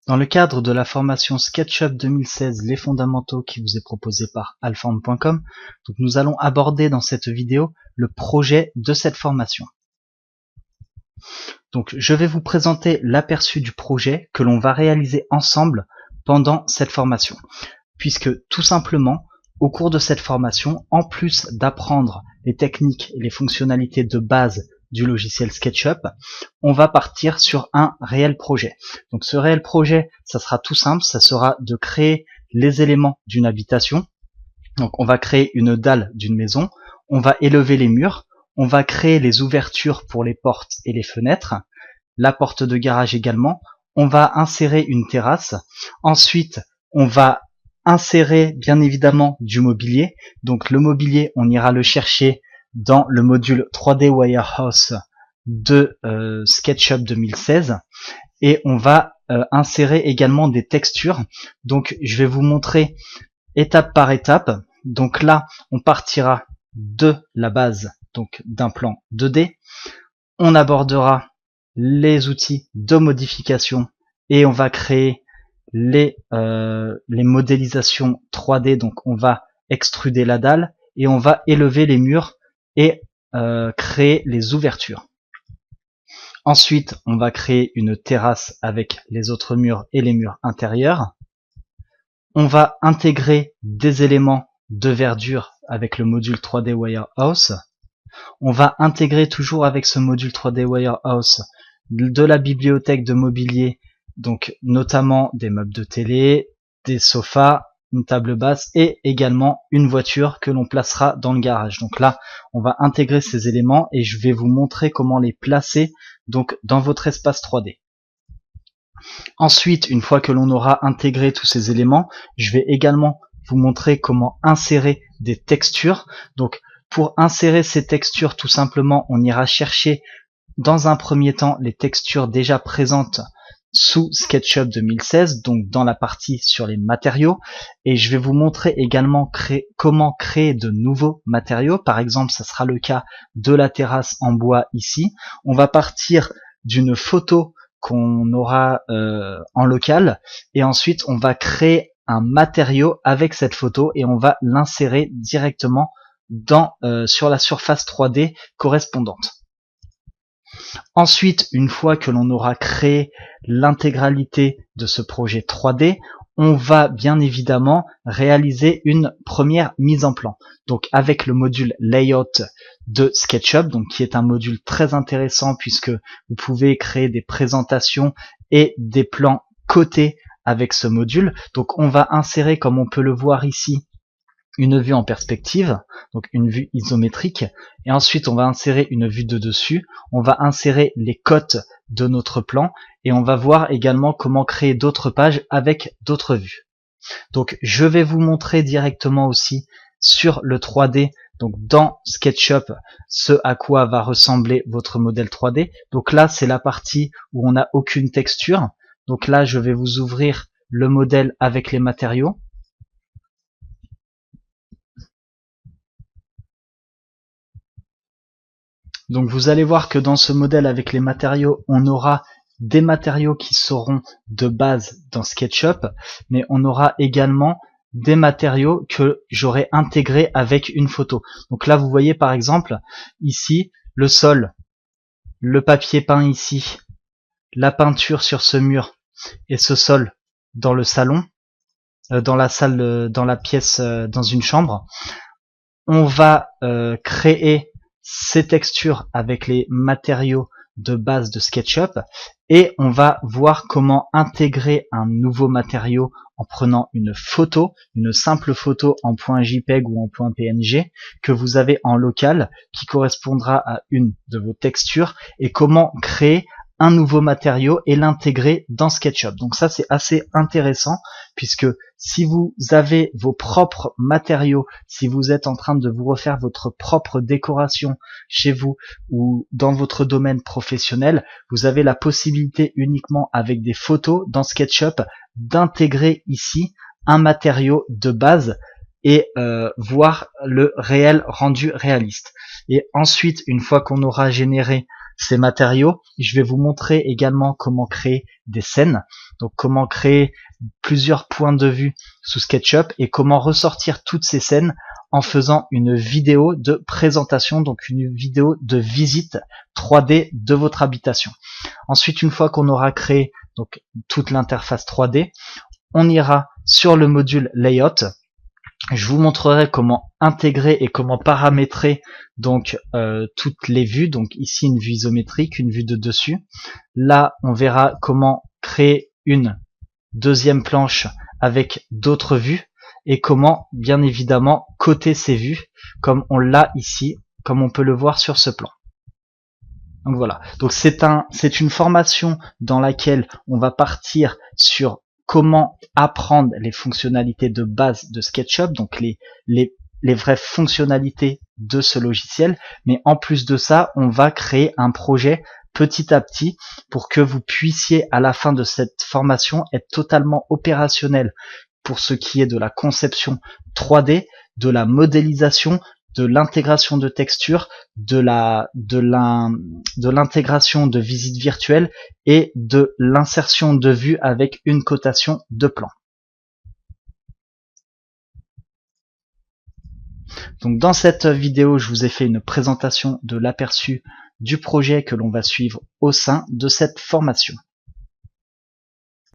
Dans le cadre de la formation SketchUp 2016, les fondamentaux qui vous est proposée par alform.com, donc nous allons aborder dans cette vidéo le projet de cette formation. Donc je vais vous présenter l'aperçu du projet que l'on va réaliser ensemble pendant cette formation. Puisque tout simplement, au cours de cette formation, en plus d'apprendre les techniques et les fonctionnalités de base du logiciel SketchUp, on va partir sur un réel projet. Donc ce réel projet, ça sera tout simple, ça sera de créer les éléments d'une habitation. Donc on va créer une dalle d'une maison, on va élever les murs, on va créer les ouvertures pour les portes et les fenêtres, la porte de garage également, on va insérer une terrasse, ensuite on va insérer bien évidemment du mobilier. Donc le mobilier, on ira le chercher dans le module 3D Warehouse de SketchUp 2016 et on va insérer également des textures. Donc je vais vous montrer étape par étape. Donc là, on partira de la base, donc d'un plan 2D. On abordera les outils de modification et on va créer les modélisations 3D. Donc on va extruder la dalle et on va élever les murs et créer les ouvertures. Ensuite, on va créer une terrasse avec les autres murs et les murs intérieurs. On va intégrer des éléments de verdure avec le module 3D Warehouse. On va intégrer toujours avec ce module 3D Warehouse de la bibliothèque de mobilier, donc notamment des meubles de télé, des sofas, une table basse et également une voiture que l'on placera dans le garage. Donc là, on va intégrer ces éléments et je vais vous montrer comment les placer donc dans votre espace 3D. Ensuite, une fois que l'on aura intégré tous ces éléments, je vais également vous montrer comment insérer des textures. Donc pour insérer ces textures, tout simplement, on ira chercher dans un premier temps les textures déjà présentes sous SketchUp 2016, donc dans la partie sur les matériaux, et je vais vous montrer également comment créer de nouveaux matériaux. Par exemple, ça sera le cas de la terrasse en bois ici. On va partir d'une photo qu'on aura en local, et ensuite on va créer un matériau avec cette photo et on va l'insérer directement sur la surface 3D correspondante. Ensuite, une fois que l'on aura créé l'intégralité de ce projet 3D, on va bien évidemment réaliser une première mise en plan. Donc avec le module Layout de SketchUp, donc qui est un module très intéressant puisque vous pouvez créer des présentations et des plans cotés avec ce module. Donc on va insérer, comme on peut le voir ici, une vue en perspective, donc une vue isométrique, et ensuite on va insérer une vue de dessus, on va insérer les cotes de notre plan, et on va voir également comment créer d'autres pages avec d'autres vues. Donc je vais vous montrer directement aussi sur le 3D, donc dans SketchUp, ce à quoi va ressembler votre modèle 3D. Donc là c'est la partie où on n'a aucune texture, donc là je vais vous ouvrir le modèle avec les matériaux. Donc vous allez voir que dans ce modèle avec les matériaux, on aura des matériaux qui seront de base dans SketchUp, mais on aura également des matériaux que j'aurai intégrés avec une photo. Donc là vous voyez par exemple ici le sol, le papier peint ici, la peinture sur ce mur et ce sol dans le salon, dans la salle, dans la pièce, dans une chambre. On va créer ces textures avec les matériaux de base de SketchUp et on va voir comment intégrer un nouveau matériau en prenant une photo, une simple photo en .jpeg ou en .png que vous avez en local qui correspondra à une de vos textures et comment créer un nouveau matériau et l'intégrer dans SketchUp. Donc ça c'est assez intéressant puisque si vous avez vos propres matériaux, si vous êtes en train de vous refaire votre propre décoration chez vous ou dans votre domaine professionnel, vous avez la possibilité uniquement avec des photos dans SketchUp d'intégrer ici un matériau de base et voir le réel rendu réaliste. Et ensuite, une fois qu'on aura généré ces matériaux, je vais vous montrer également comment créer des scènes, donc comment créer plusieurs points de vue sous SketchUp et comment ressortir toutes ces scènes en faisant une vidéo de présentation, donc une vidéo de visite 3D de votre habitation. Ensuite, une fois qu'on aura créé donc toute l'interface 3D, on ira sur le module Layout. Je vous montrerai comment intégrer et comment paramétrer donc toutes les vues. Donc ici une vue isométrique, une vue de dessus. Là, on verra comment créer une deuxième planche avec d'autres vues et comment bien évidemment coter ces vues comme on l'a ici, comme on peut le voir sur ce plan. Donc voilà. Donc c'est une formation dans laquelle on va partir sur comment apprendre les fonctionnalités de base de SketchUp, donc les vraies fonctionnalités de ce logiciel. Mais en plus de ça, on va créer un projet petit à petit pour que vous puissiez à la fin de cette formation être totalement opérationnel pour ce qui est de la conception 3D, de la modélisation, de l'intégration de textures, de l'intégration de visites virtuelles et de l'insertion de vues avec une cotation de plan. Donc dans cette vidéo, je vous ai fait une présentation de l'aperçu du projet que l'on va suivre au sein de cette formation.